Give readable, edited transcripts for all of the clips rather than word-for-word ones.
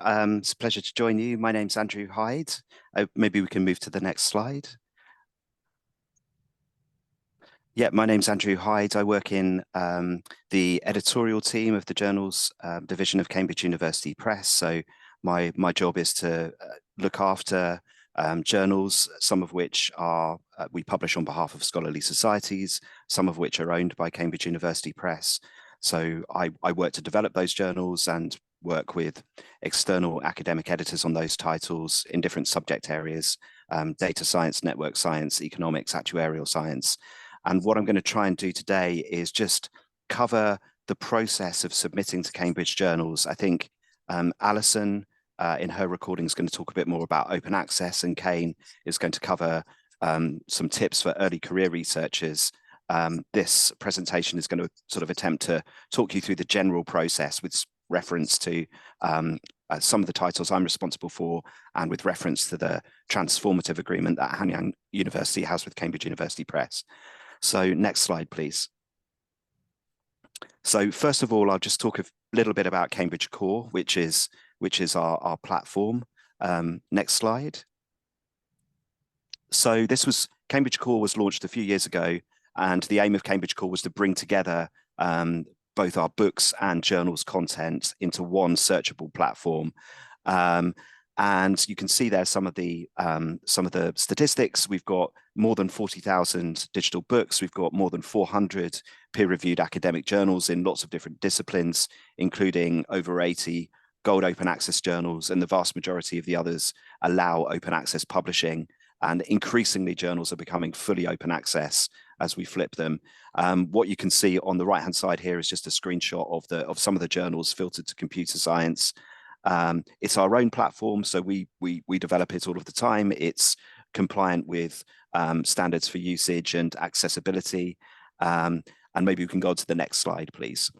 It's a pleasure to join you. My name's Andrew Hyde. Maybe we can move to the next slide. Yeah, my name's Andrew Hyde. I work in the editorial team of the journals division of Cambridge University Press. So my job is to look after journals, some of which are we publish on behalf of scholarly societies, some of which are owned by Cambridge University Press. So I work to develop those journals and work with external academic editors on those titles in different subject areas, data science, network science, economics, actuarial science. And what I'm going to try and do today is just cover the process of submitting to Cambridge journals. I think Alison in her recording is going to talk a bit more about open access, and Kane is going to cover some tips for early career researchers. This presentation is going to sort of attempt to talk you through the general process with reference to some of the titles I'm responsible for, and with reference to the transformative agreement that Hanyang University has with Cambridge University Press. So next slide, please. So first of all, I'll just talk a little bit about Cambridge Core, which is our platform. Next slide. So Cambridge Core was launched a few years ago, and the aim of Cambridge Core was to bring together both our books and journals content into one searchable platform. And you can see there some of the statistics. We've got more than 40,000 digital books. We've got more than 400 peer-reviewed academic journals in lots of different disciplines, including over 80 gold open access journals, and the vast majority of the others allow open access publishing. And increasingly, journals are becoming fully open access as we flip them. What you can see on the right-hand side here is just a screenshot of some of the journals filtered to computer science. It's our own platform, so we develop it all of the time. It's compliant with standards for usage and accessibility. And maybe we can go to the next slide, please.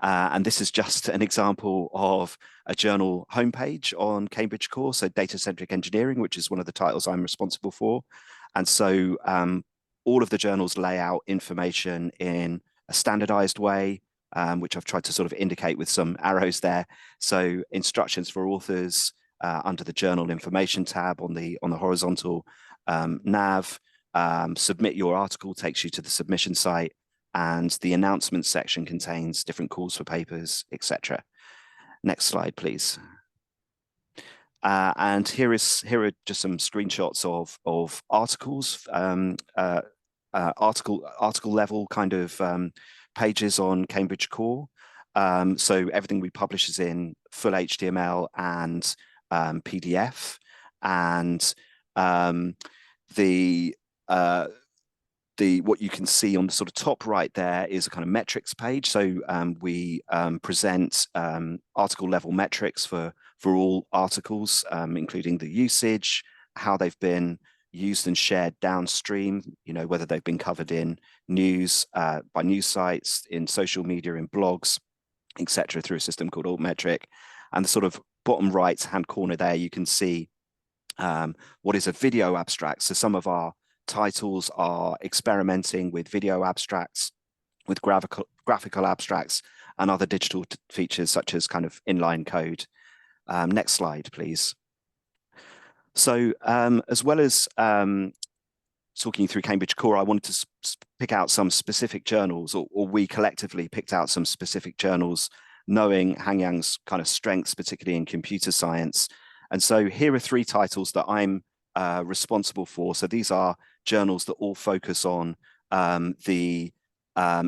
And this is just an example of a journal homepage on Cambridge Core, so data-centric engineering, which is one of the titles I'm responsible for. And so all of the journals lay out information in a standardized way, which I've tried to sort of indicate with some arrows there. So instructions for authors under the journal information tab on the horizontal nav. Submit your article takes you to the submission site, and the announcement section contains different calls for papers, etc. Next slide, please. And here are just some screenshots of articles, article level kind of pages on Cambridge Core. So everything we publish is in full HTML and PDF, and what you can see on the sort of top right there is a kind of metrics page. So we present article level metrics for all articles, including the usage, how they've been used and shared downstream, whether they've been covered in news by news sites, in social media, in blogs, etc., through a system called Altmetric. And the sort of bottom right hand corner there, you can see what is a video abstract. So some of our titles are experimenting with video abstracts, with graphical abstracts, and other digital features such as kind of inline code. Next slide, please. So as well as talking through Cambridge Core, I wanted to pick out some specific journals, or we collectively picked out some specific journals, knowing Hanyang's kind of strengths, particularly in computer science. And so here are 3 titles that I'm responsible for. So these are journals that all focus on the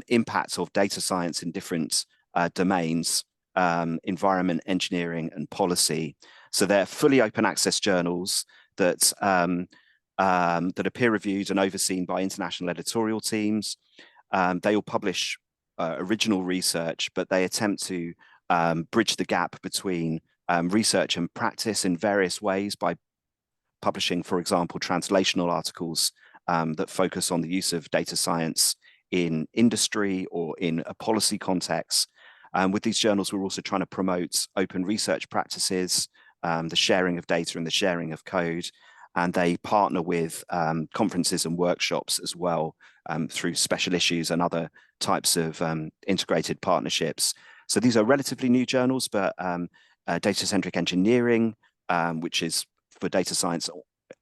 impact of data science in different domains, environment, engineering, and policy. So they're fully open access journals that are peer reviewed and overseen by international editorial teams. They all publish original research, but they attempt to bridge the gap between research and practice in various ways by publishing, for example, translational articles that focus on the use of data science in industry or in a policy context. With these journals, we're also trying to promote open research practices, the sharing of data and the sharing of code, and they partner with conferences and workshops as well through special issues and other types of integrated partnerships So these are relatively new journals, but data-centric engineering, which is for data science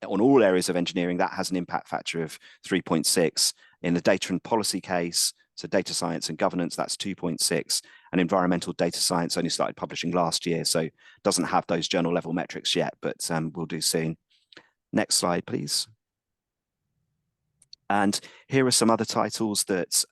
on all areas of engineering, that has an impact factor of 3.6. In the data and policy case, so data science and governance, that's 2.6. And environmental data science only started publishing last year, so doesn't have those journal level metrics yet, but we'll do soon. Next slide, please. And here are some other titles that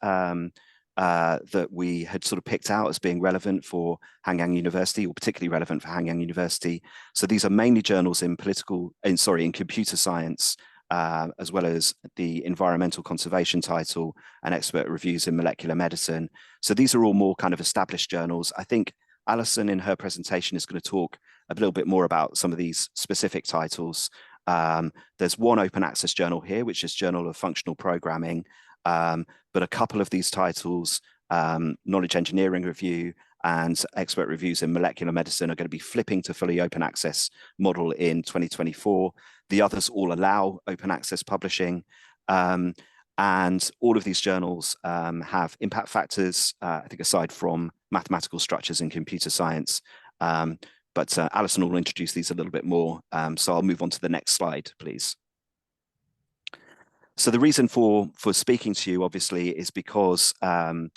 that we had sort of picked out as being relevant for Hanyang University, or particularly relevant for Hanyang University. So these are mainly journals in computer science, as well as the environmental conservation title and expert reviews in molecular medicine. So these are all more kind of established journals. I think Alison in her presentation is going to talk a little bit more about some of these specific titles. There's one open access journal here, which is Journal of Functional Programming, but a couple of these titles, Knowledge Engineering Review and Expert Reviews in Molecular Medicine, are going to be flipping to fully open access model in 2024. The others all allow open access publishing. And all of these journals have impact factors, I think aside from mathematical structures in computer science. But Alison will introduce these a little bit more. So I'll move on to the next slide, please. So the reason for speaking to you, obviously, is because Hanyang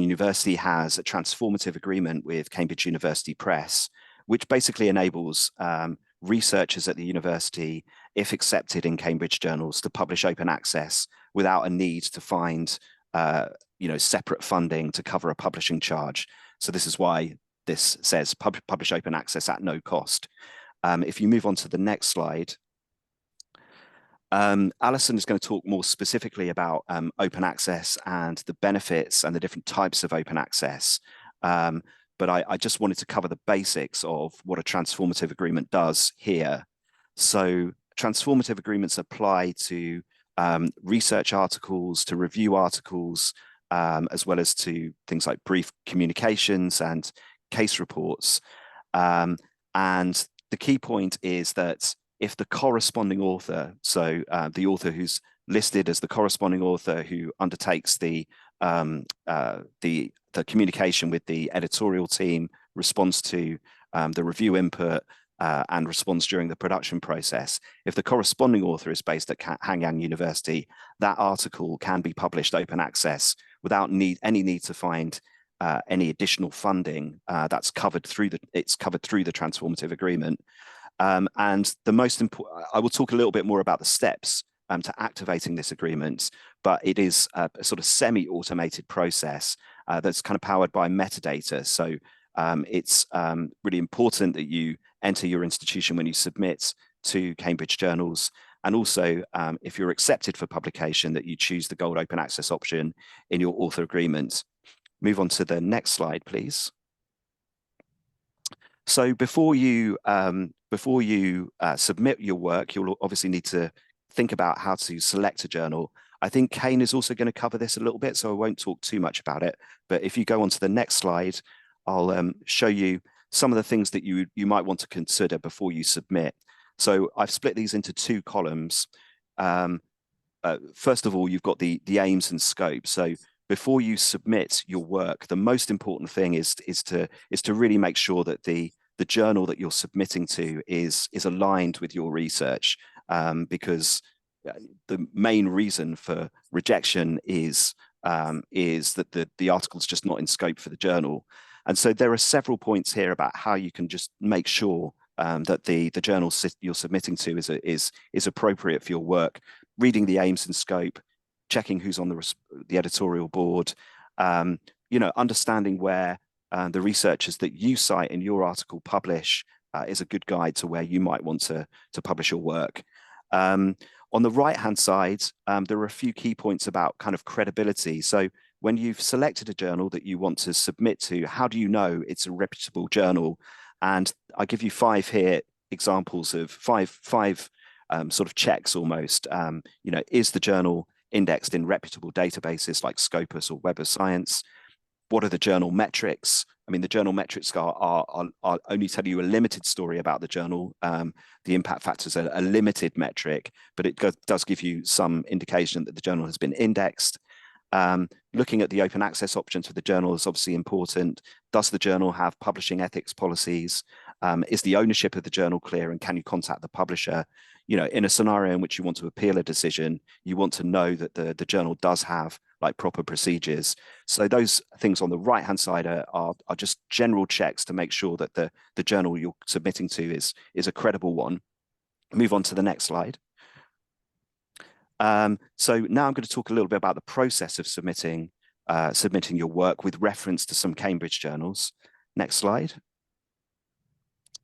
University has a transformative agreement with Cambridge University Press, which basically enables researchers at the university, if accepted in Cambridge journals, to publish open access without a need to find separate funding to cover a publishing charge. So this is why this says publish open access at no cost. If you move on to the next slide, Alison is going to talk more specifically about open access and the benefits and the different types of open access. But I just wanted to cover the basics of what a transformative agreement does here. So transformative agreements apply to research articles, to review articles, as well as to things like brief communications and case reports. And the key point is that if the corresponding author, so the author who's listed as the corresponding author who undertakes the communication with the editorial team, responds to the review input, and responds during the production process, if the corresponding author is based at Hanyang University, that article can be published open access without any need to find any additional funding. That's covered through the transformative agreement. And the most important, I will talk a little bit more about the steps to activating this agreement, but it is a sort of semi-automated process that's kind of powered by metadata. So it's really important that you enter your institution when you submit to Cambridge journals. And also, if you're accepted for publication, that you choose the Gold Open Access option in your author agreement. Move on to the next slide, please. So before you submit your work, you'll obviously need to think about how to select a journal. I think Kane is also going to cover this a little bit, so I won't talk too much about it. But if you go on to the next slide, I'll show you some of the things that you might want to consider before you submit. So I've split these into two columns. First of all, you've got the aims and scope. So before you submit your work, the most important thing is to really make sure that the journal that you're submitting to is aligned with your research, because the main reason for rejection is that the article's just not in scope for the journal. And so there are several points here about how you can just make sure that the journal you're submitting to is appropriate for your work. Reading the aims and scope, checking who's on the editorial board, understanding where the researchers that you cite in your article publish is a good guide to where you might want to publish your work. On the right-hand side, there are a few key points about kind of credibility. So when you've selected a journal that you want to submit to, how do you know it's a reputable journal? And I give you five here examples of five sort of checks almost. Is the journal indexed in reputable databases like Scopus or Web of Science? What are the journal metrics? I mean, the journal metrics are only tell you a limited story about the journal. The impact factors are a limited metric, but it does give you some indication that the journal has been indexed. Looking at the open access options for the journal is obviously important. Does the journal have publishing ethics policies? Is the ownership of the journal clear, and can you contact the publisher? You know, in a scenario in which you want to appeal a decision, you want to know that the journal does have like proper procedures. So those things on the right-hand side are just general checks to make sure that the journal you're submitting to is a credible one. Move on to the next slide. So now I'm going to talk a little bit about the process of submitting your work with reference to some Cambridge journals. Next slide.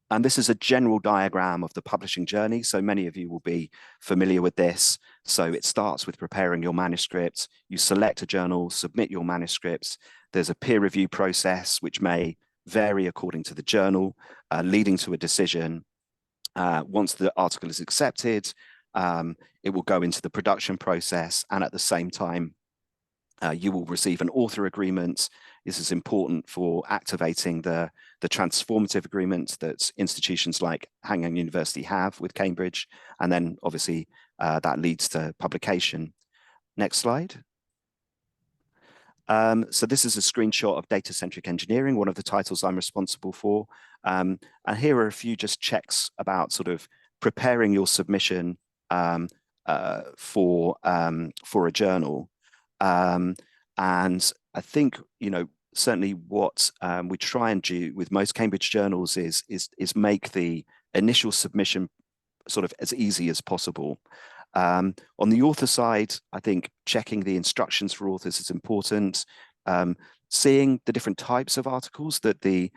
And this is a general diagram of the publishing journey. So many of you will be familiar with this. So it starts with preparing your manuscript. You select a journal, submit your manuscripts. There's a peer review process, which may vary according to the journal, leading to a decision. Once the article is accepted, it will go into the production process. And at the same time, you will receive an author agreement. This is important for activating the transformative agreement that institutions like Hanyang University have with Cambridge. And then obviously that leads to publication. Next slide. So this is a screenshot of data-centric engineering, one of the titles I'm responsible for. And here are a few just checks about sort of preparing your submission for a journal. And I think, you know, certainly what we try and do with most Cambridge journals is make the initial submission sort of as easy as possible. On the author side, I think checking the instructions for authors is important. Seeing the different types of articles that the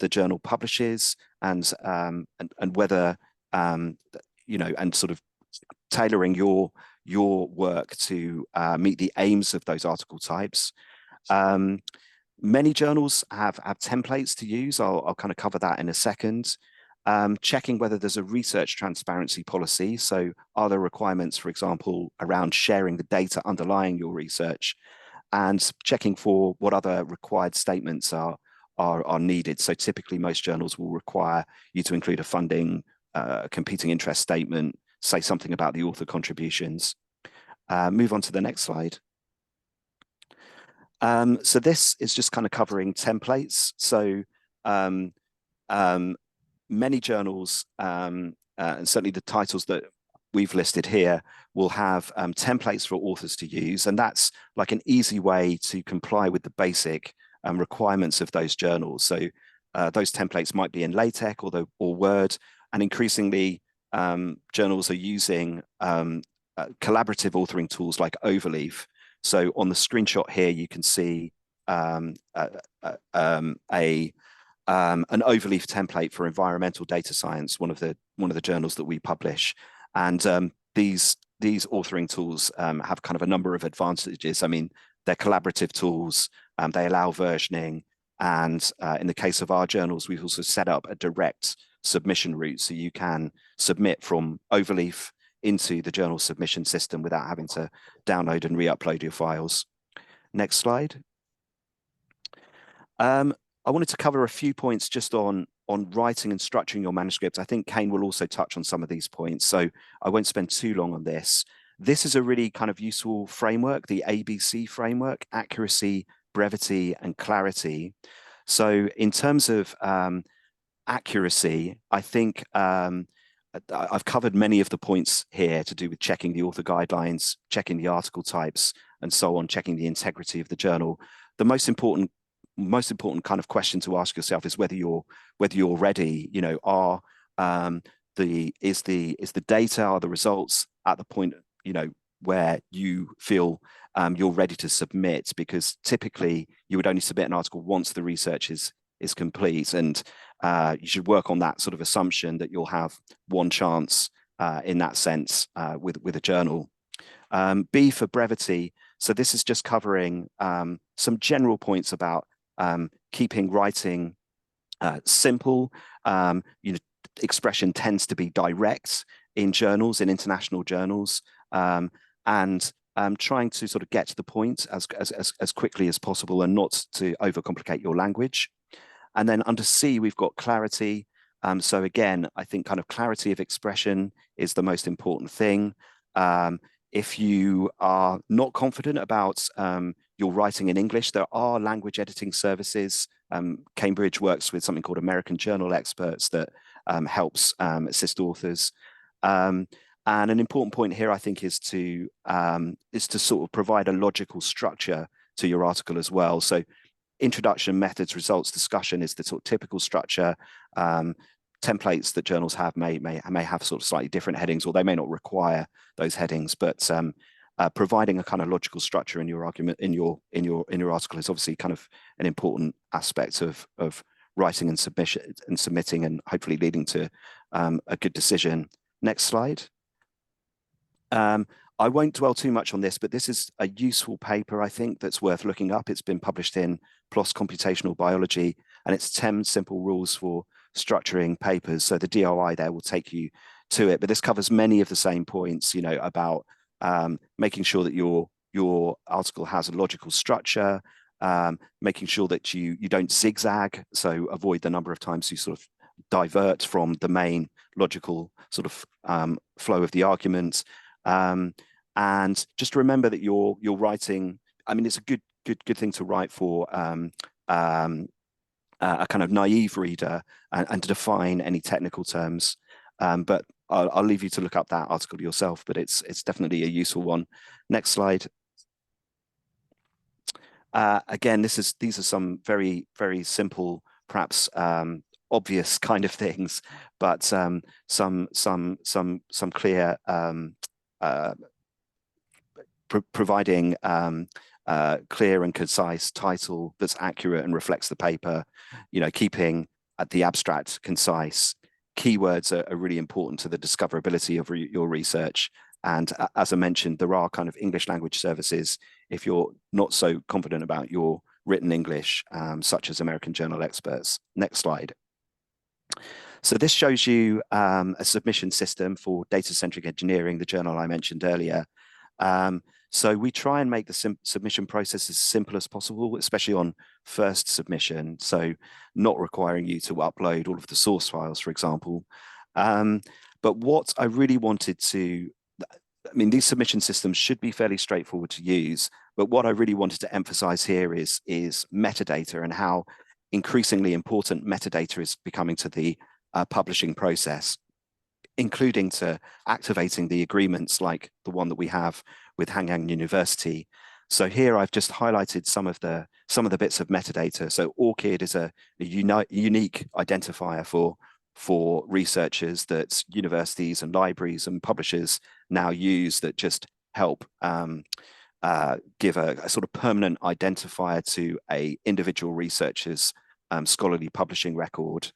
journal publishes, and whether you know, and sort of tailoring your work to meet the aims of those article types. Many journals have templates to use. I'll kind of cover that in a second. Checking whether there's a research transparency policy. So are there requirements, for example, around sharing the data underlying your research, and checking for what other required statements are needed. So typically most journals will require you to include a funding, competing interest statement, say something about the author contributions. Move on to the next slide. So this is just kind of covering templates. So many journals, and certainly the titles that we've listed here, will have templates for authors to use. And that's like an easy way to comply with the basic requirements of those journals. So those templates might be in LaTeX or Word, and increasingly journals are using collaborative authoring tools like Overleaf. So on the screenshot here, you can see an Overleaf template for environmental data science, one of the journals that we publish. And these authoring tools have kind of a number of advantages. I mean, they're collaborative tools, they allow versioning, and in the case of our journals, we've also set up a direct submission route, so you can submit from Overleaf into the journal submission system without having to download and re-upload your files. Next slide. I wanted to cover a few points just on writing and structuring your manuscript. I think Kane will also touch on some of these points, so I won't spend too long on this. This is a really kind of useful framework, the ABC framework: accuracy, brevity, and clarity. So in terms of accuracy, I think I've covered many of the points here to do with checking the author guidelines, checking the article types, and so on, checking the integrity of the journal. The most important kind of question to ask yourself is whether you're ready. You know, is the data, are the results at the point, you know, where you feel you're ready to submit? Because typically you would only submit an article once the research is complete, and you should work on that sort of assumption that you'll have one chance in that sense with a journal. B for brevity. So this is just covering some general points about keeping writing simple. You know, expression tends to be direct in journals, in international journals, and trying to sort of get to the point as quickly as possible and not to overcomplicate your language. And then under C, we've got clarity. So again, I think kind of clarity of expression is the most important thing. If you are not confident about your writing in English, there are language editing services. Cambridge works with something called American Journal Experts that helps assist authors. And an important point here, I think, is to sort of provide a logical structure to your article as well. So introduction, methods, results, discussion is the sort of typical structure. Templates that journals have may have sort of slightly different headings, or they may not require those headings. But providing a kind of logical structure in your argument in your article is obviously kind of an important aspect of writing and submitting, and hopefully leading to a good decision. Next slide. I won't dwell too much on this, but this is a useful paper, I think, that's worth looking up. It's been published in PLOS Computational Biology, and it's 10 simple rules for structuring papers. So the DOI there will take you to it, but this covers many of the same points, about making sure that your article has a logical structure, making sure that you don't zigzag, so avoid the number of times you sort of divert from the main logical sort of flow of the argument. And just remember that you're writing. I mean, it's a good thing to write for a kind of naive reader and to define any technical terms. But I'll leave you to look up that article yourself. But it's definitely a useful one. Next slide. Again, these are some very simple, perhaps obvious kind of things, but some clear. Providing clear and concise title that's accurate and reflects the paper, keeping the abstract concise. Keywords are really important to the discoverability of your research. And as I mentioned, there are kind of English language services if you're not so confident about your written English, such as American Journal Experts. Next slide. So this shows you a submission system for data-centric engineering, the journal I mentioned earlier. So we try and make the submission process as simple as possible, especially on first submission. So not requiring you to upload all of the source files, for example. But what I really wanted to, I mean, these submission systems should be fairly straightforward to use, but what I really wanted to emphasize here is metadata and how increasingly important metadata is becoming to the publishing process, including to activating the agreements like the one that we have with Hanyang University. So here I've just highlighted some of the bits of metadata. So ORCID is a unique identifier for researchers that universities and libraries and publishers now use, that just help give a sort of permanent identifier to a individual researcher's scholarly publishing record.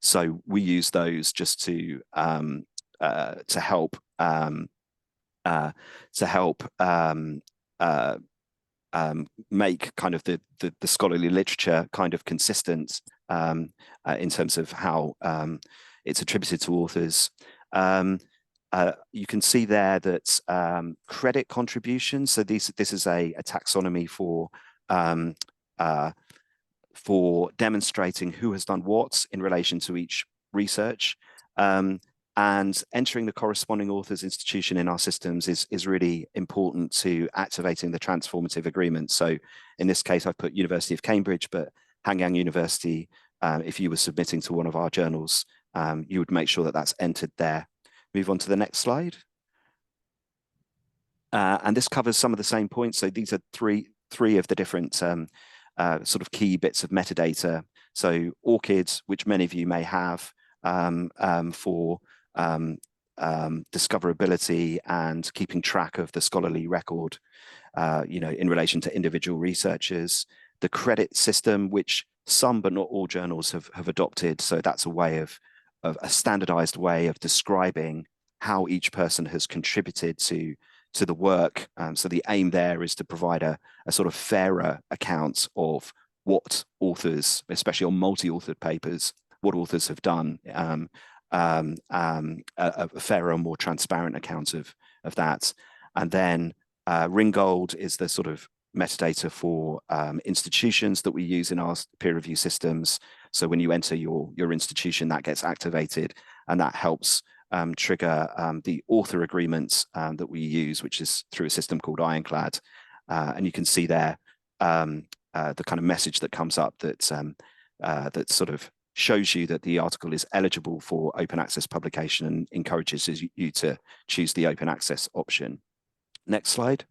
So we use those just to help make kind of the scholarly literature kind of consistent in terms of how it's attributed to authors. You can see there that credit contributions. So this is a taxonomy for demonstrating who has done what in relation to each research, and entering the corresponding author's institution in our systems is really important to activating the transformative agreement. So in this case, I've put University of Cambridge, but Hanyang University, if you were submitting to one of our journals, you would make sure that that's entered there. Move on to the next slide. And this covers some of the same points. So these are three of the different sort of key bits of metadata. So ORCID, which many of you may have, for discoverability and keeping track of the scholarly record, in relation to individual researchers. The credit system, which some but not all journals have adopted. So that's a way of a standardized way of describing how each person has contributed to the work. So the aim there is to provide a sort of fairer account of what authors, especially on multi-authored papers, what authors have done, a fairer, more transparent account of that. And then Ringgold is the sort of metadata for institutions that we use in our peer review systems. So when you enter your institution, that gets activated, and that helps trigger the author agreements that we use, which is through a system called Ironclad. And you can see there the kind of message that comes up that that sort of shows you that the article is eligible for open access publication and encourages you to choose the open access option. Next slide.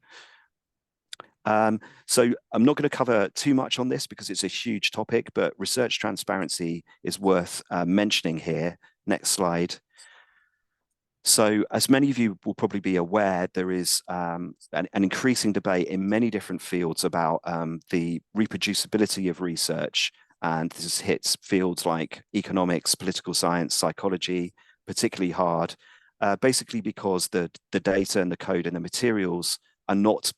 So I'm not going to cover too much on this because it's a huge topic, but research transparency is worth mentioning here. Next slide. So as many of you will probably be aware, there is an increasing debate in many different fields about the reproducibility of research. And this hits fields like economics, political science, psychology, particularly hard, basically because the data and the code and the materials are not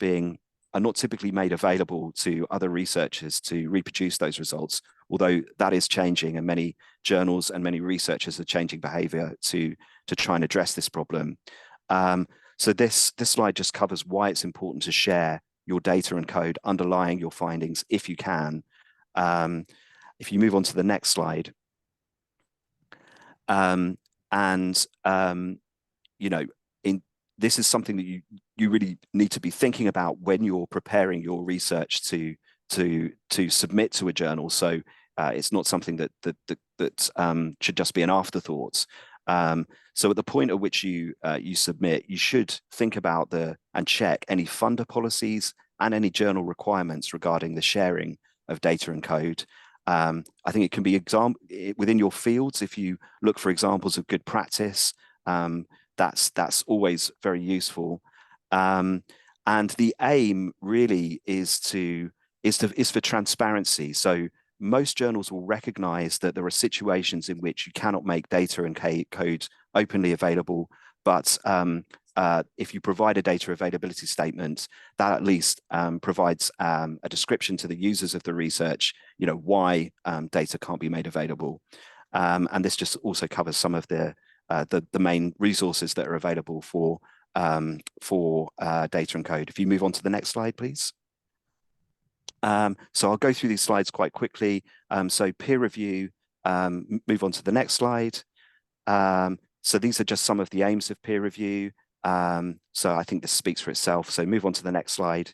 typically made available to other researchers to reproduce those results, although that is changing, and many journals and many researchers are changing behavior to try and address this problem. So this slide just covers why it's important to share your data and code underlying your findings if you can. If you move on to the next slide, this is something that you really need to be thinking about when you're preparing your research to submit to a journal. So it's not something that should just be an afterthought. So at the point at which you submit, you should think about and check any funder policies and any journal requirements regarding the sharing of data and code. I think it can be within your fields. If you look for examples of good practice, that's always very useful. And the aim really is for transparency. So most journals will recognize that there are situations in which you cannot make data and code openly available, but if you provide a data availability statement, that at least provides a description to the users of the research, why data can't be made available. And this just also covers some of the main resources that are available for data and code. If you move on to the next slide, please. So I'll go through these slides quite quickly. So peer review, move on to the next slide. So these are just some of the aims of peer review. So I think this speaks for itself. So move on to the next slide.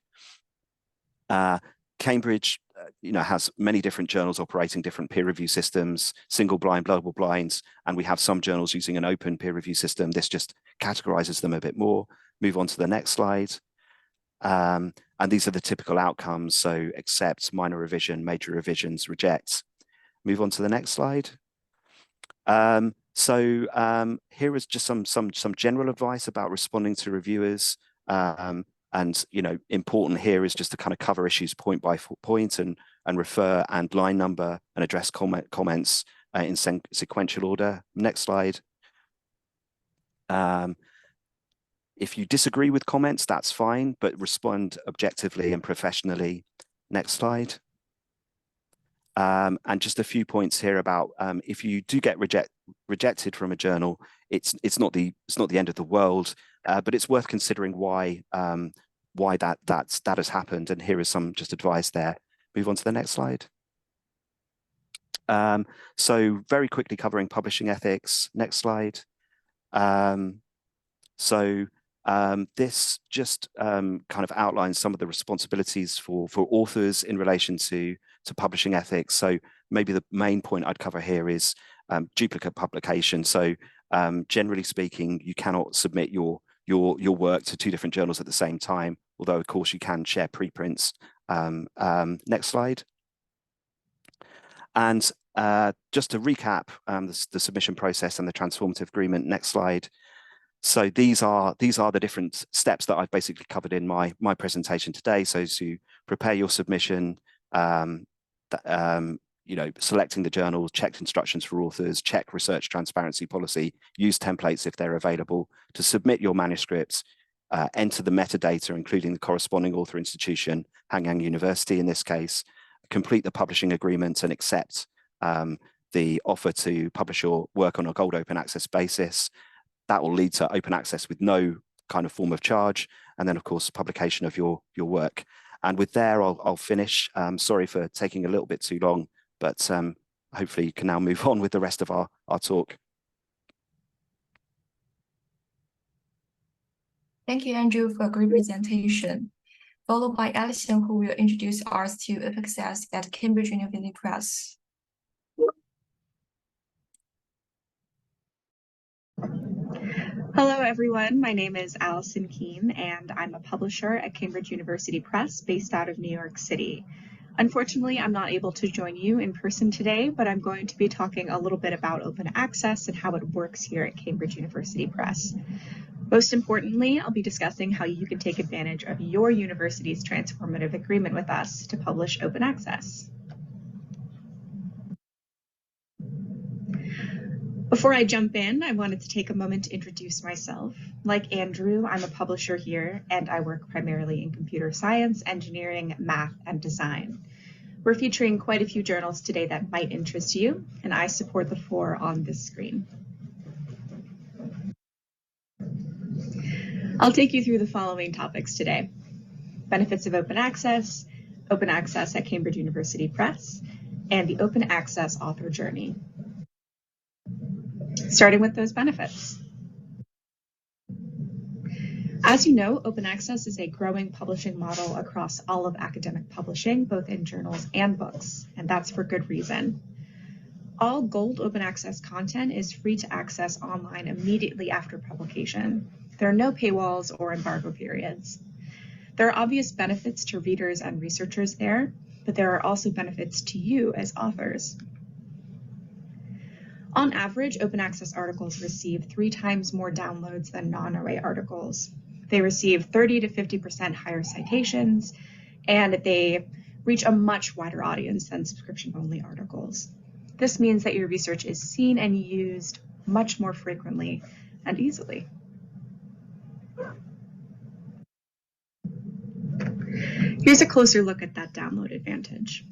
Cambridge, has many different journals operating different peer review systems, single blind, double blinds, and we have some journals using an open peer review system. This just categorizes them a bit more. Move on to the next slide. And these are the typical outcomes. So accept, minor revision, major revisions, reject. Move on to the next slide. So here is just some general advice about responding to reviewers. And important here is just to kind of cover issues point by point and refer and line number and address comments in sequential order. Next slide. If you disagree with comments, that's fine, but respond objectively and professionally. Next slide. And just a few points here about if you do get rejected from a journal, it's not the end of the world, but it's worth considering why that has happened. And here is some just advice there. Move on to the next slide. So very quickly covering publishing ethics. Next slide. This just kind of outlines some of the responsibilities for authors in relation to publishing ethics. So maybe the main point I'd cover here is duplicate publication. So generally speaking, you cannot submit your work to two different journals at the same time, although of course you can share preprints. Next slide. And just to recap the submission process and the transformative agreement. Next slide. So these are the different steps that I've basically covered in my presentation today. So to prepare your submission, selecting the journals, check instructions for authors, check research transparency policy, use templates if they're available, to submit your manuscripts, enter the metadata, including the corresponding author institution, Hanyang University in this case, complete the publishing agreement and accept the offer to publish your work on a gold open access basis. That will lead to open access with no kind of form of charge. And then of course, publication of your work. And with there, I'll finish. Sorry for taking a little bit too long, but hopefully you can now move on with the rest of our talk. Thank you, Andrew, for a great presentation, followed by Alison, who will introduce us to open access at Cambridge University Press. Hello, everyone. My name is Allison Keene, and I'm a publisher at Cambridge University Press based out of New York City. Unfortunately, I'm not able to join you in person today, but I'm going to be talking a little bit about open access and how it works here at Cambridge University Press. Most importantly, I'll be discussing how you can take advantage of your university's transformative agreement with us to publish open access. Before I jump in, I wanted to take a moment to introduce myself. Like Andrew, I'm a publisher here, and I work primarily in computer science, engineering, math, and design. We're featuring quite a few journals today that might interest you, and I support the 4 on this screen. I'll take you through the following topics today: benefits of open access at Cambridge University Press, and the open access author journey. Starting with those benefits. As you know, open access is a growing publishing model across all of academic publishing, both in journals and books, and that's for good reason. All gold open access content is free to access online immediately after publication. There are no paywalls or embargo periods. There are obvious benefits to readers and researchers there, but there are also benefits to you as authors. On average, open access articles receive 3 times more downloads than non-OA articles. They receive 30 to 50% higher citations, and they reach a much wider audience than subscription-only articles. This means that your research is seen and used much more frequently and easily. Here's a closer look at that download advantage.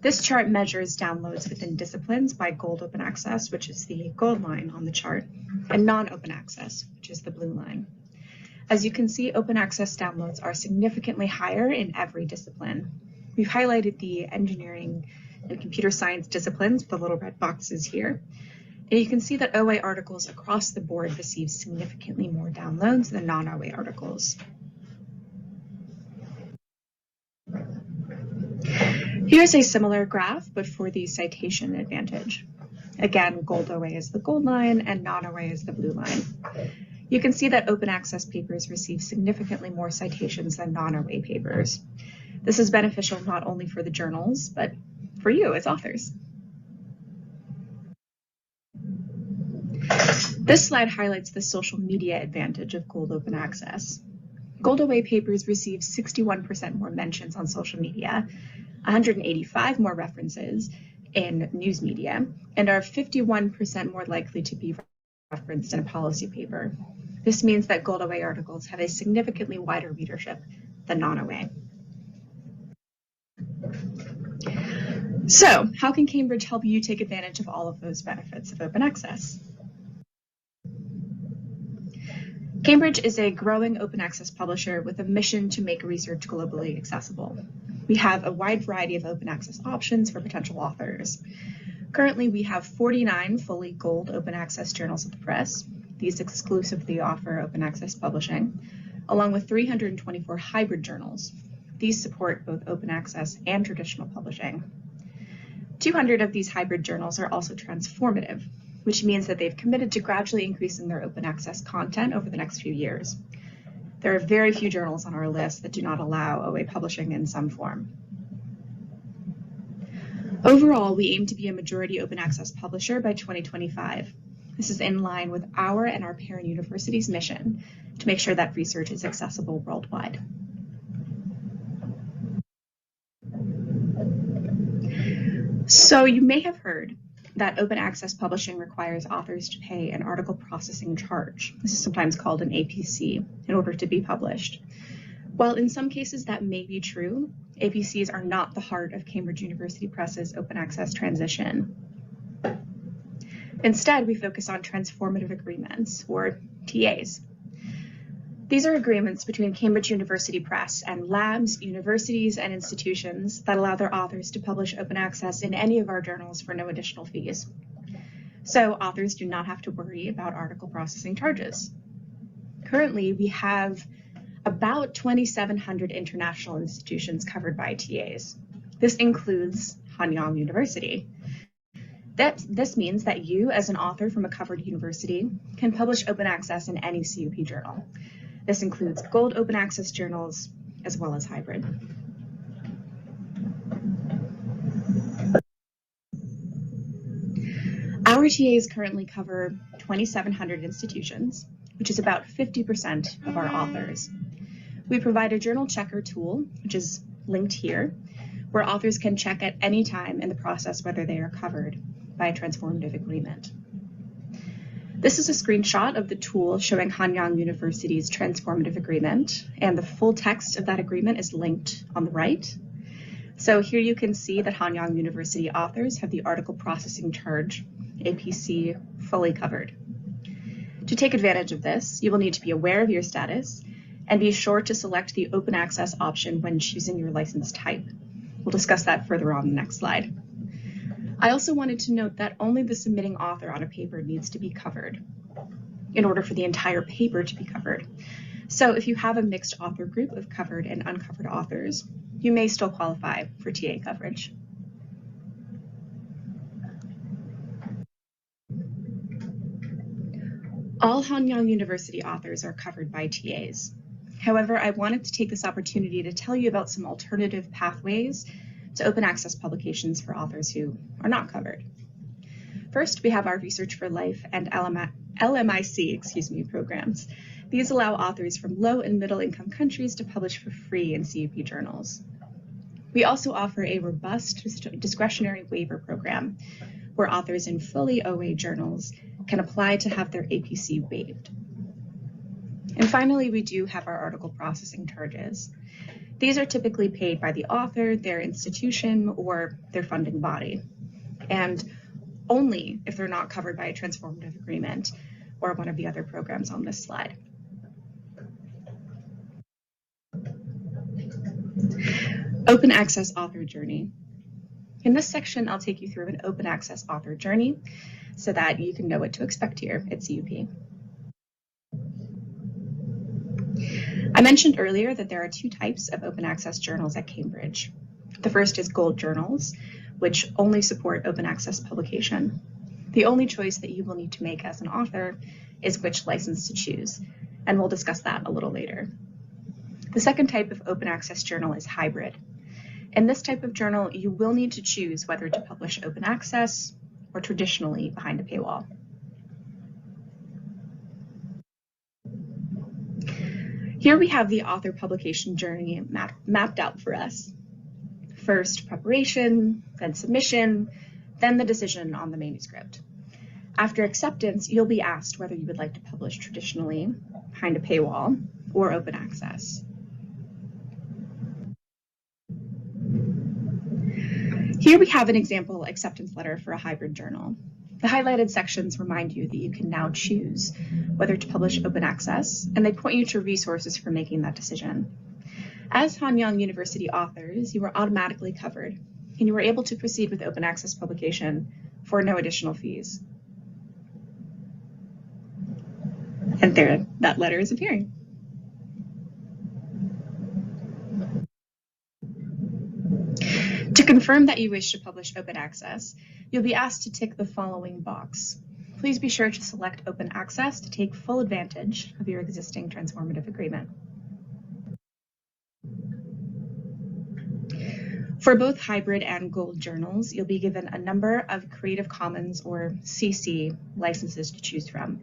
This chart measures downloads within disciplines by gold open access, which is the gold line on the chart, and non-open access, which is the blue line. As you can see, open access downloads are significantly higher in every discipline. We've highlighted the engineering and computer science disciplines with the little red boxes here. And you can see that OA articles across the board receive significantly more downloads than non-OA articles. Here's a similar graph, but for the citation advantage. Again, gold OA is the gold line and non-OA is the blue line. You can see that open access papers receive significantly more citations than non-OA papers. This is beneficial not only for the journals, but for you as authors. This slide highlights the social media advantage of gold open access. Gold OA papers receive 61% more mentions on social media, 185 more references in news media, and are 51% more likely to be referenced in a policy paper. This means that gold OA articles have a significantly wider readership than non-OA. So, how can Cambridge help you take advantage of all of those benefits of open access? Cambridge is a growing open access publisher with a mission to make research globally accessible. We have a wide variety of open access options for potential authors. Currently, we have 49 fully gold open access journals at the press. These exclusively offer open access publishing, along with 324 hybrid journals. These support both open access and traditional publishing. 200 of these hybrid journals are also transformative, which means that they've committed to gradually increasing their open access content over the next few years. There are very few journals on our list that do not allow OA publishing in some form. Overall, we aim to be a majority open access publisher by 2025. This is in line with our and our parent university's mission to make sure that research is accessible worldwide. So you may have heard that open access publishing requires authors to pay an article processing charge. This is sometimes called an APC in order to be published. While in some cases that may be true, APCs are not the heart of Cambridge University Press's open access transition. Instead, we focus on transformative agreements, or TAs. These are agreements between Cambridge University Press and labs, universities, and institutions that allow their authors to publish open access in any of our journals for no additional fees. So authors do not have to worry about article processing charges. Currently, we have about 2,700 international institutions covered by TAs. This includes Hanyang University. This means that you, as an author from a covered university, can publish open access in any CUP journal. This includes gold open access journals, as well as hybrid. Our TAs currently cover 2,700 institutions, which is about 50% of our authors. We provide a journal checker tool, which is linked here, where authors can check at any time in the process whether they are covered by a transformative agreement. This is a screenshot of the tool showing Hanyang University's transformative agreement, and the full text of that agreement is linked on the right. So here you can see that Hanyang University authors have the article processing charge, APC, fully covered. To take advantage of this, you will need to be aware of your status and be sure to select the open access option when choosing your license type. We'll discuss that further on the next slide. I also wanted to note that only the submitting author on a paper needs to be covered in order for the entire paper to be covered. So if you have a mixed author group of covered and uncovered authors, you may still qualify for TA coverage. All Hanyang University authors are covered by TAs. However, I wanted to take this opportunity to tell you about some alternative pathways to open access publications for authors who are not covered. First, we have our Research for Life and LMIC programs. These allow authors from low and middle income countries to publish for free in CUP journals. We also offer a robust discretionary waiver program where authors in fully OA journals can apply to have their APC waived. And finally, we do have our article processing charges. These are typically paid by the author, their institution, or their funding body, and only if they're not covered by a transformative agreement or one of the other programs on this slide. Open access author journey. In this section, I'll take you through an open access author journey so that you can know what to expect here at CUP. I mentioned earlier that there are two types of open access journals at Cambridge. The first is gold journals, which only support open access publication. The only choice that you will need to make as an author is which license to choose, and we'll discuss that a little later. The second type of open access journal is hybrid. In this type of journal, you will need to choose whether to publish open access or traditionally behind a paywall. Here we have the author publication journey mapped out for us. First, preparation, then submission, then the decision on the manuscript. After acceptance, you'll be asked whether you would like to publish traditionally, behind a paywall, or open access. Here we have an example acceptance letter for a hybrid journal. The highlighted sections remind you that you can now choose whether to publish open access, and they point you to resources for making that decision. As Hanyang University authors, you are automatically covered, and you are able to proceed with open access publication for no additional fees. And there, that letter is appearing. To confirm that you wish to publish open access, you'll be asked to tick the following box. Please be sure to select open access to take full advantage of your existing transformative agreement. For both hybrid and gold journals, you'll be given a number of Creative Commons or CC licenses to choose from.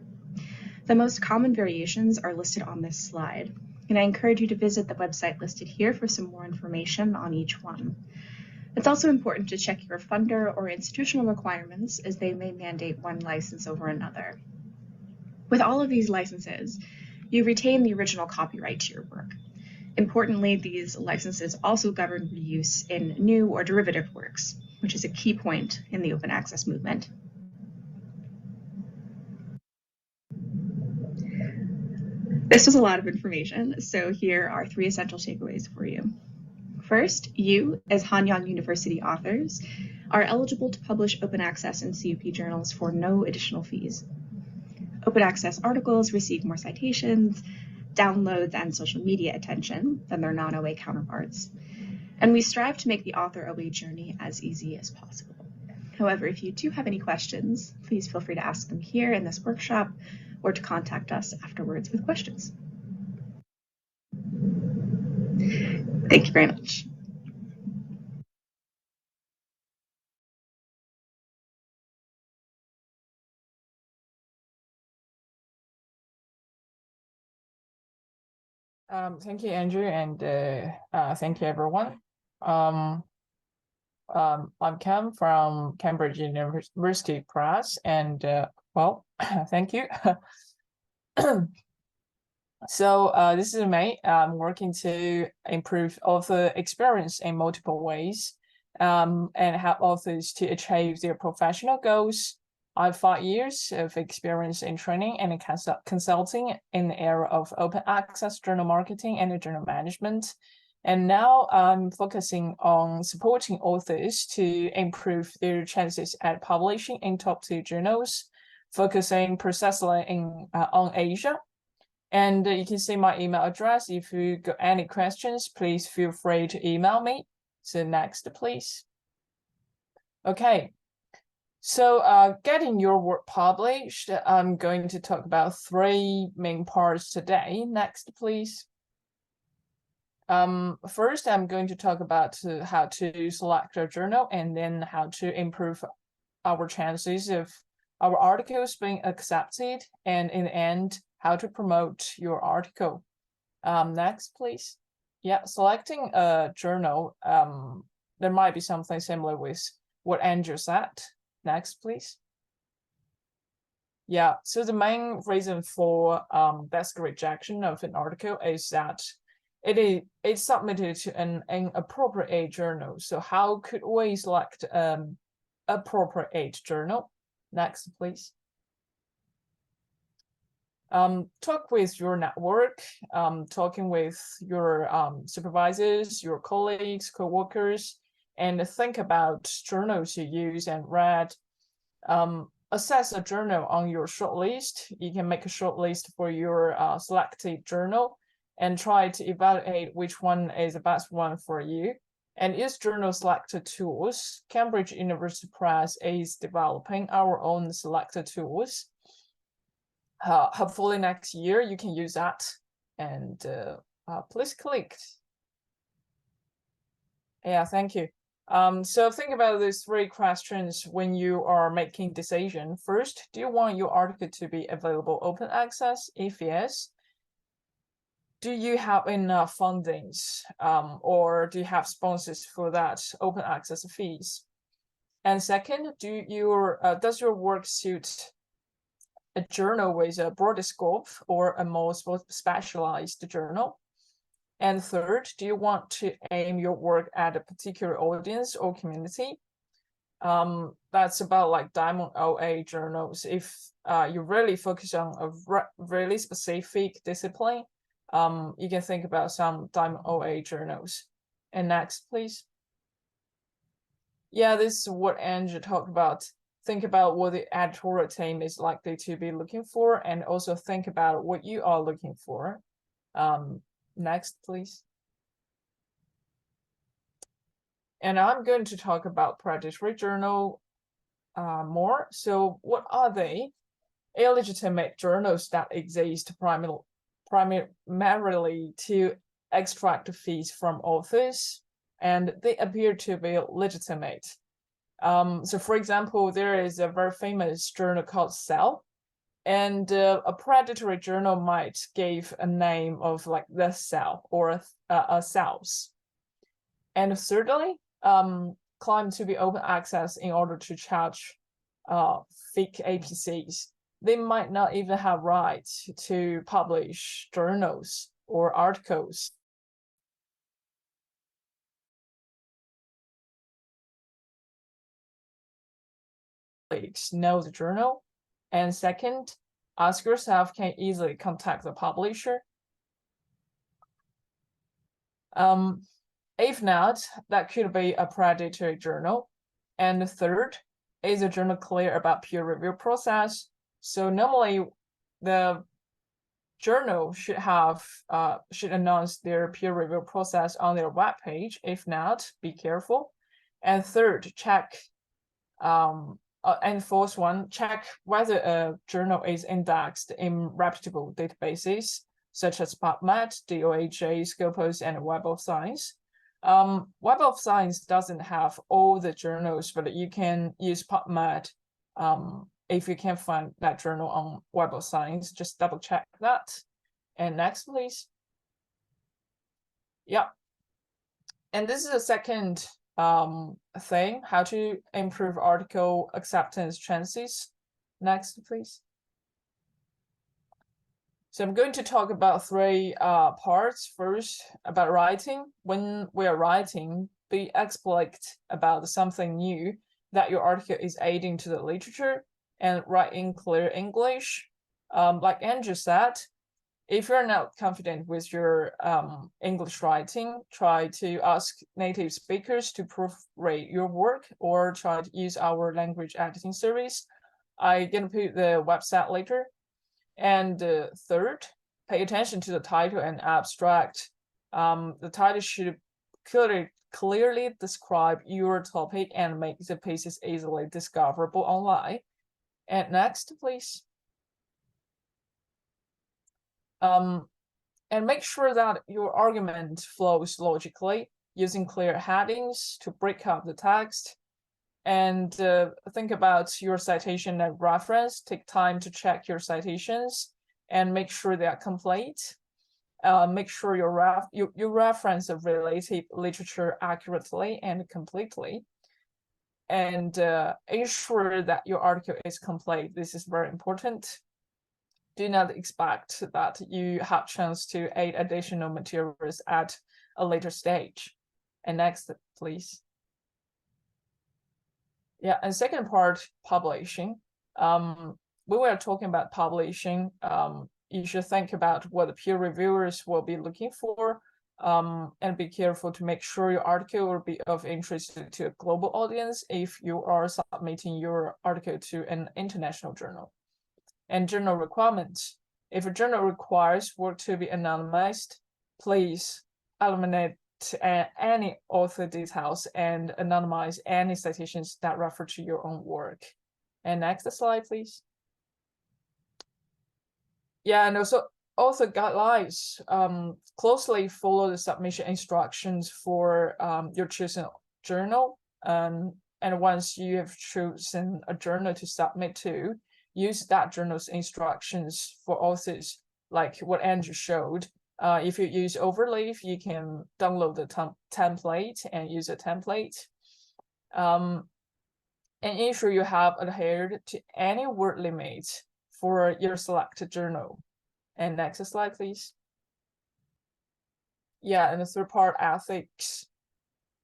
The most common variations are listed on this slide, and I encourage you to visit the website listed here for some more information on each one. It's also important to check your funder or institutional requirements, as they may mandate one license over another. With all of these licenses, you retain the original copyright to your work. Importantly, these licenses also govern reuse in new or derivative works, which is a key point in the open access movement. This was a lot of information, so here are 3 essential takeaways for you. First, you, as Hanyang University authors, are eligible to publish open access in CUP journals for no additional fees. Open access articles receive more citations, downloads, and social media attention than their non-OA counterparts. And we strive to make the author OA journey as easy as possible. However, if you do have any questions, please feel free to ask them here in this workshop or to contact us afterwards with questions. Thank you very much. Thank you, Andrew, and thank you, everyone. I'm Cam from Cambridge University Press, and well, thank you. So this is May. I'm working to improve author experience in multiple ways and help authors to achieve their professional goals. I have 5 years of experience in training and consulting in the area of open access journal marketing and journal management. And now I'm focusing on supporting authors to improve their chances at publishing in top 2 journals, focusing precisely on Asia. And you can see my email address. If you got any questions, please feel free to email me. So next, please. Okay. So getting your work published, I'm going to talk about 3 main parts today. Next, please. First, I'm going to talk about how to select a journal and then how to improve our chances of our articles being accepted, and in the end, how to promote your article. Next, please. Yeah, selecting a journal, there might be something similar with what Andrew said. Next, please. Yeah, so the main reason for desk rejection of an article is that it's submitted to an inappropriate journal. So how could we select appropriate journal? Next, please. Talk with your network, talking with your supervisors, your colleagues, co-workers, and think about journals you use and read. Assess a journal on your shortlist. You can make a shortlist for your selected journal and try to evaluate which one is the best one for you. And use journal selector tools. Cambridge University Press is developing our own selector tools. Hopefully next year you can use that. And please click. Yeah, thank you. So think about these 3 questions when you are making decision. First, do you want your article to be available open access? If yes, do you have enough fundings, or do you have sponsors for that open access fees? And second, does your work suit a journal with a broader scope or a more specialized journal? And third, do you want to aim your work at a particular audience or community? That's about like Diamond OA journals. If you really focus on a really specific discipline, you can think about some Diamond OA journals. And next, please. Yeah, this is what Andrew talked about. Think about what the editorial team is likely to be looking for, and also think about what you are looking for. Next, please. And I'm going to talk about predatory journal more. So what are they? Illegitimate journals that exist primarily to extract fees from authors, and they appear to be legitimate. So for example, there is a very famous journal called Cell, and a predatory journal might give a name of like the Cell or a Cells. And thirdly, claim to be open access in order to charge fake APCs. They might not even have rights to publish journals or articles. Know the journal. And second, ask yourself, can you easily contact the publisher? If not, that could be a predatory journal. And third, is the journal clear about peer review process? So normally the journal should announce their peer review process on their webpage. If not, be careful. And third, check and fourth one, check whether a journal is indexed in reputable databases such as PubMed, DOAJ, Scopus, and Web of Science. Web of Science doesn't have all the journals, but you can use PubMed if you can't find that journal on Web of Science. Just double check that. And next, please. Yeah. And this is the second thing, how to improve article acceptance chances. Next, please. So I'm going to talk about three parts. First, about writing. When we are writing, be explicit about something new that your article is aiding to the literature, and write in clear English. Like Andrew said, if you're not confident with your English writing, try to ask native speakers to proofread your work, or try to use our language editing service. I'm gonna put the website later. And third, pay attention to the title and abstract. The title should clearly describe your topic and make the pieces easily discoverable online. And next, please. And make sure that your argument flows logically, using clear headings to break up the text. And think about your citation and reference. Take time to check your citations and make sure they are complete. Make sure you reference the related literature accurately and completely. And ensure that your article is complete. This is very important. Do not expect that you have chance to add additional materials at a later stage. And next, please. Yeah, and second part, publishing. When we are talking about publishing, you should think about what the peer reviewers will be looking for, and be careful to make sure your article will be of interest to a global audience if you are submitting your article to an international journal. And journal requirements. If a journal requires work to be anonymized, please eliminate any author details and anonymize any citations that refer to your own work. And next slide, please. Yeah, and also author guidelines. Closely follow the submission instructions for your chosen journal. And once you have chosen a journal to submit to, use that journal's instructions for authors, like what Andrew showed. If you use Overleaf, you can download the template and use a template. And ensure you have adhered to any word limit for your selected journal. And next slide, please. Yeah, and the third part, ethics.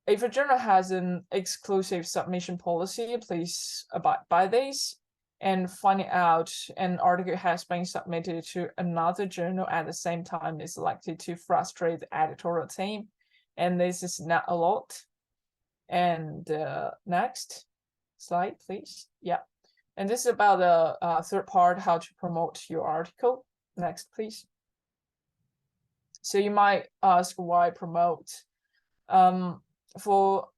If a journal has an exclusive submission policy, please abide by this. And finding out an article has been submitted to another journal at the same time is likely to frustrate the editorial team. And this is not a lot. And next slide, please. Yeah. And this is about the third part, how to promote your article. Next, please. So you might ask, why promote? For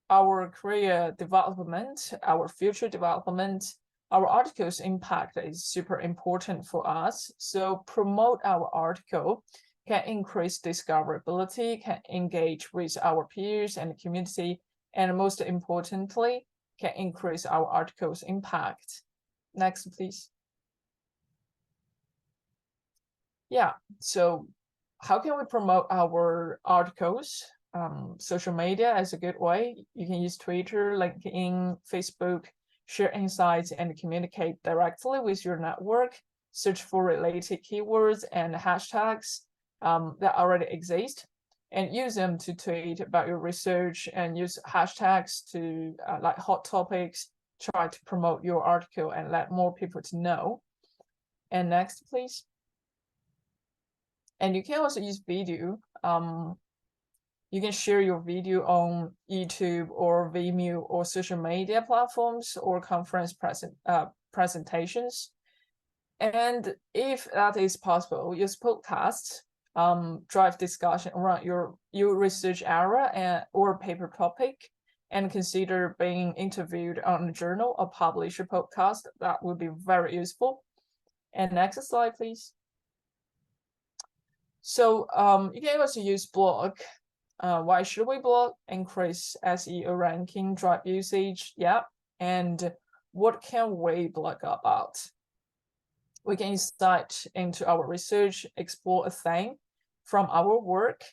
our career development, our future development, our article's impact is super important for us. So promote our article can increase discoverability, can engage with our peers and the community, and most importantly, can increase our article's impact. Next, please. Yeah, so how can we promote our articles? Social media is a good way. You can use Twitter, LinkedIn, Facebook, share insights and communicate directly with your network. Search for related keywords and hashtags that already exist, and use them to tweet about your research, and use hashtags to like hot topics. Try to promote your article and let more people to know. And next, please. And you can also use video. You can share your video on YouTube or Vimeo or social media platforms or conference presentations. And if that is possible, use podcasts, drive discussion around your research area or paper topic, and consider being interviewed on a journal or publish a podcast. That would be very useful. And next slide, please. So you can also use blog. Why should we blog? Increase SEO ranking, drive usage. Yeah. And what can we blog about? We can insight into our research, explore a thing from our work,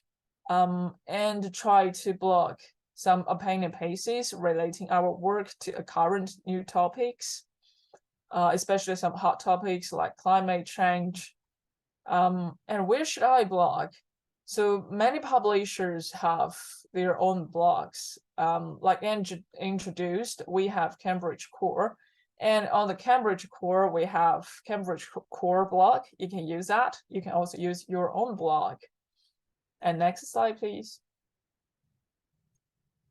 and try to blog some opinion pieces relating our work to current new topics, especially some hot topics like climate change. And where should I blog? So many publishers have their own blogs. Like introduced, we have Cambridge Core. And on the Cambridge Core, we have Cambridge Core blog. You can use that. You can also use your own blog. And next slide, please.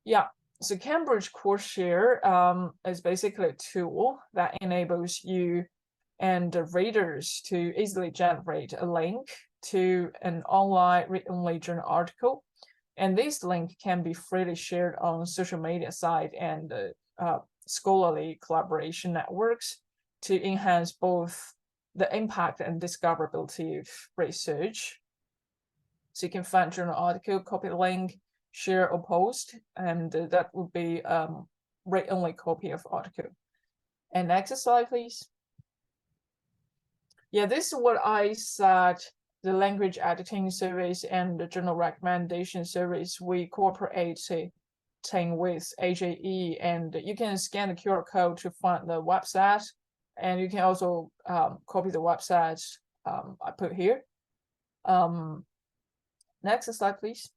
Yeah, so Cambridge Core Share is basically a tool that enables you and the readers to easily generate a link to an online read-only journal article. And this link can be freely shared on social media site and scholarly collaboration networks to enhance both the impact and discoverability of research. So you can find journal article, copy the link, share or post, and that would be read-only copy of article. And next slide, please. Yeah, this is what I said, the language editing service and the journal recommendation service we cooperate with AJE, and you can scan the QR code to find the website, and you can also copy the website I put here. Next slide, please.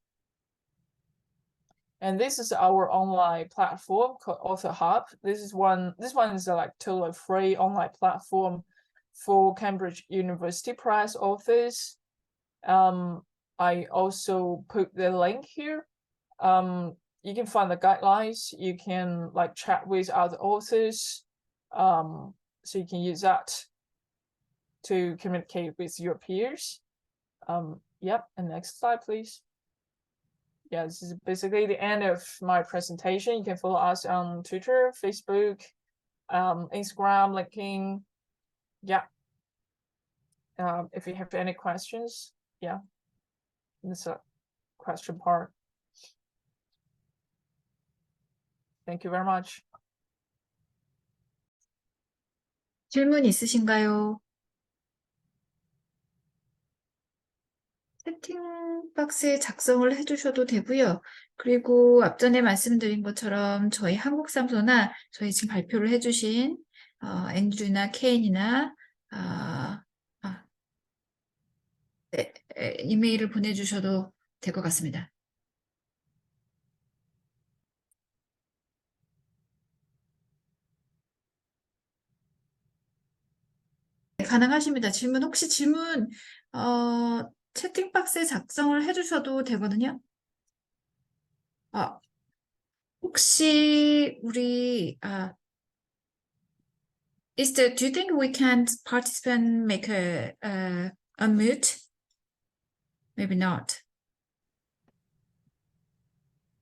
And this is our online platform called Author Hub. This one is like totally free online platform for Cambridge University Press authors. I also put the link here. You can find the guidelines. You can like chat with other authors. So you can use that to communicate with your peers. Yep, and next slide, please. Yeah, this is basically the end of my presentation. You can follow us on Twitter, Facebook, Instagram, LinkedIn. Yeah. If you have any questions, yeah, this is a question part. Thank you very much. 질문 있으신가요? 채팅 박스에 작성을 해주셔도 되고요. 그리고 앞전에 말씀드린 것처럼 저희 한국사무소나 저희 지금 발표를 해주신 앤드류나 케인이나 네, 이메일을 보내주셔도 될 것 같습니다. 네, 가능하십니다. 혹시 질문 채팅 박스에 작성을 해주셔도 되거든요. 혹시 우리 do you think we can participant make a unmute? Maybe not.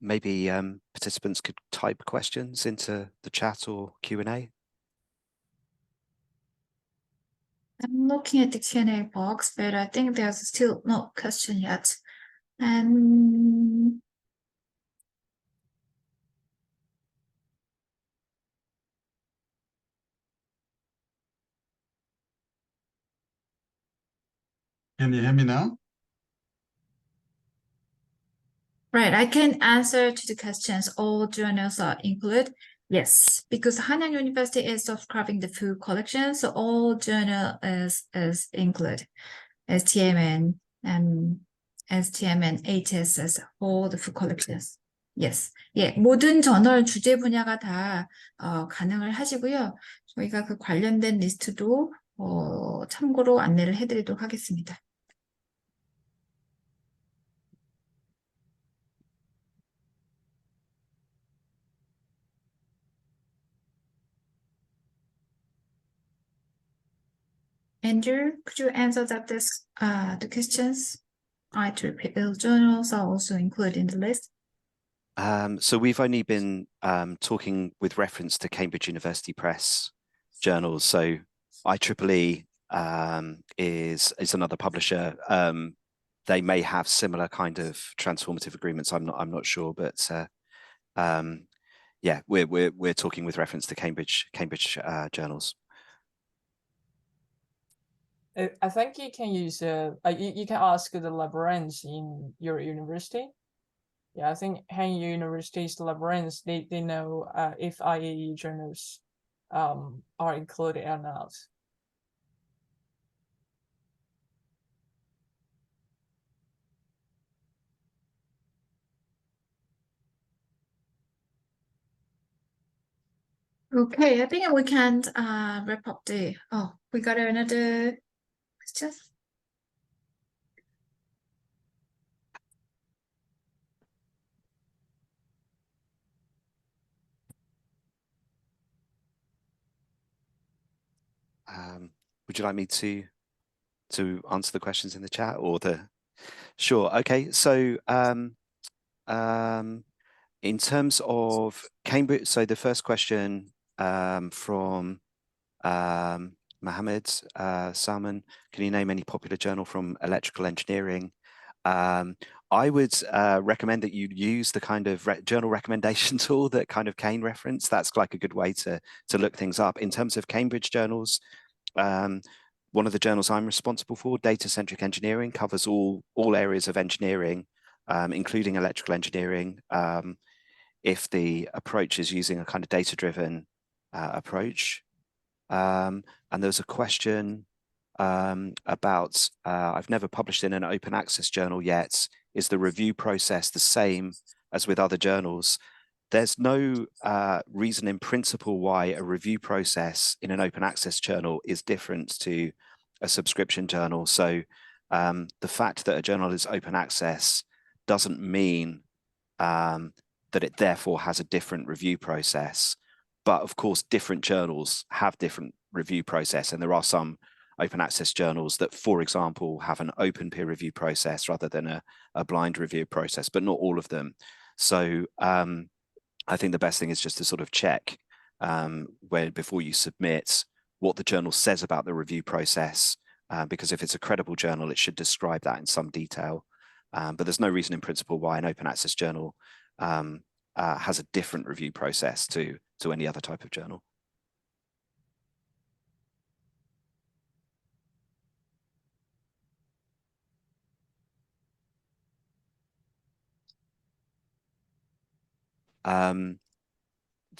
Maybe participants could type questions into the chat or Q&A. I'm looking at the Q&A box, but I think there's still no question yet. And can you hear me now? right, I can answer to the questions. All journals are included. Yes, because Hanyang University is subscribing the full collection, so all journal is included. STM and HSS, all the full collections. Yes. 예, 모든 저널 주제 분야가 다 가능을 하시고요. 저희가 그 관련된 리스트도 참고로 안내를 해드리도록 하겠습니다. Andrew, could you answer the questions? IEEE journals are also included in the list. So we've only been talking with reference to Cambridge University Press journals. So IEEE is another publisher. They may have similar kind of transformative agreements. I'm not sure, but yeah, we're talking with reference to Cambridge journals. I think you can use you can ask the librarians in your university. Yeah, I think Hanyang University's librarians they know if IEEE journals are included or not. Okay, I think we can wrap up the. Oh, we got another question. Would you like me to answer the questions in the chat or the? Sure. Okay. So in terms of Cambridge, so the first question from Mohammed Salman, can you name any popular journal from electrical engineering? I would recommend that you use the kind of journal recommendation tool that kind of Kane referenced. That's like a good way to look things up. In terms of Cambridge journals, one of the journals I'm responsible for, Data-Centric Engineering, covers all areas of engineering, including electrical engineering. If the approach is using a kind of data-driven approach. And there's a question about, I've never published in an open access journal yet. Is the review process the same as with other journals? There's no reason in principle why a review process in an open access journal is different to a subscription journal. So the fact that a journal is open access doesn't mean that it therefore has a different review process. But of course, different journals have different review process. And there are some open access journals that, for example, have an open peer review process rather than a blind review process, but not all of them. So I think the best thing is just to sort of check before you submit what the journal says about the review process, because if it's a credible journal, it should describe that in some detail. But there's no reason in principle why an open access journal has a different review process to any other type of journal.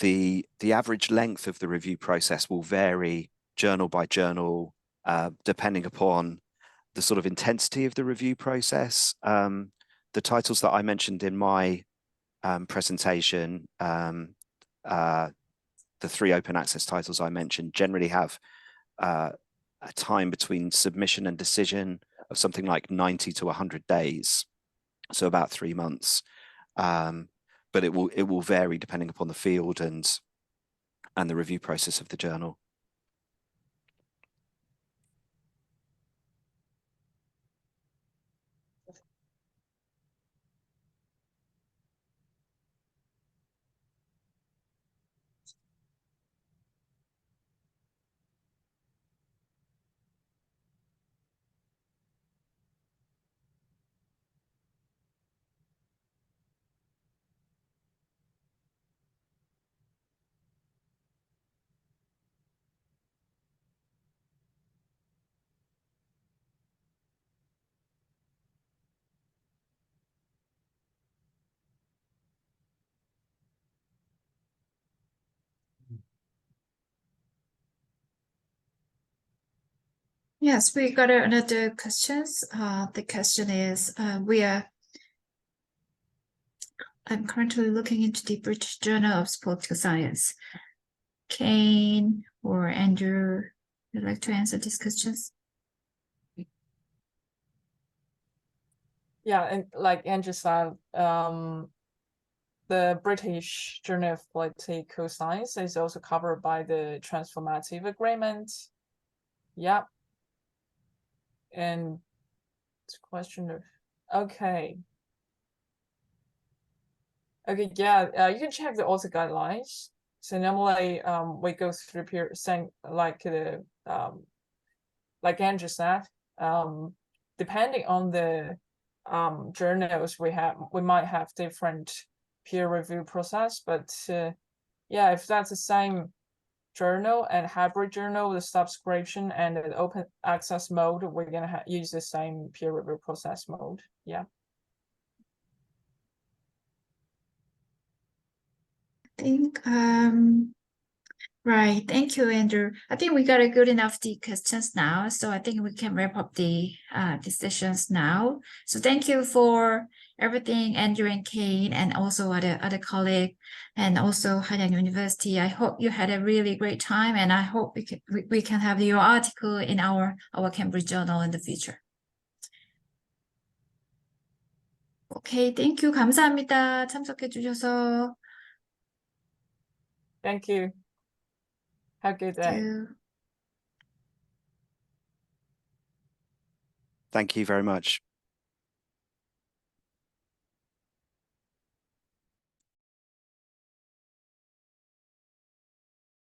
The average length of the review process will vary journal by journal, depending upon the sort of intensity of the review process. The titles that I mentioned in my presentation, the 3 open access titles I mentioned generally have a time between submission and decision of something like 90 to 100 days, so about 3 months. But it will vary depending upon the field and the review process of the journal. Yes, we got another questions. The question is, I'm currently looking into the British Journal of Political Science. Kane or Andrew, would like to answer these questions? Yeah, and like Andrew said, the British Journal of Political Science is also covered by the Transformative Agreement. Yeah, And it's a question of, okay. Okay, yeah, you can check the author guidelines. So normally, we go through saying like the like Andrew said, depending on the journals we might have different peer review process, but yeah, if that's the same journal and hybrid journal, the subscription and the open access mode, we're gonna use the same peer review process mode. Yeah. I think right. Thank you, Andrew. I think we got a good enough the questions now, so I think we can wrap up the sessions now. So thank you for everything, Andrew and Kane, and also other colleague, and also Hanyang University. I hope you had a really great time, and I hope we can have your article in our Cambridge Journal in the future. 오케이, thank you. 감사합니다. 참석해 주셔서. Thank you. Have a good day. Thank you very much.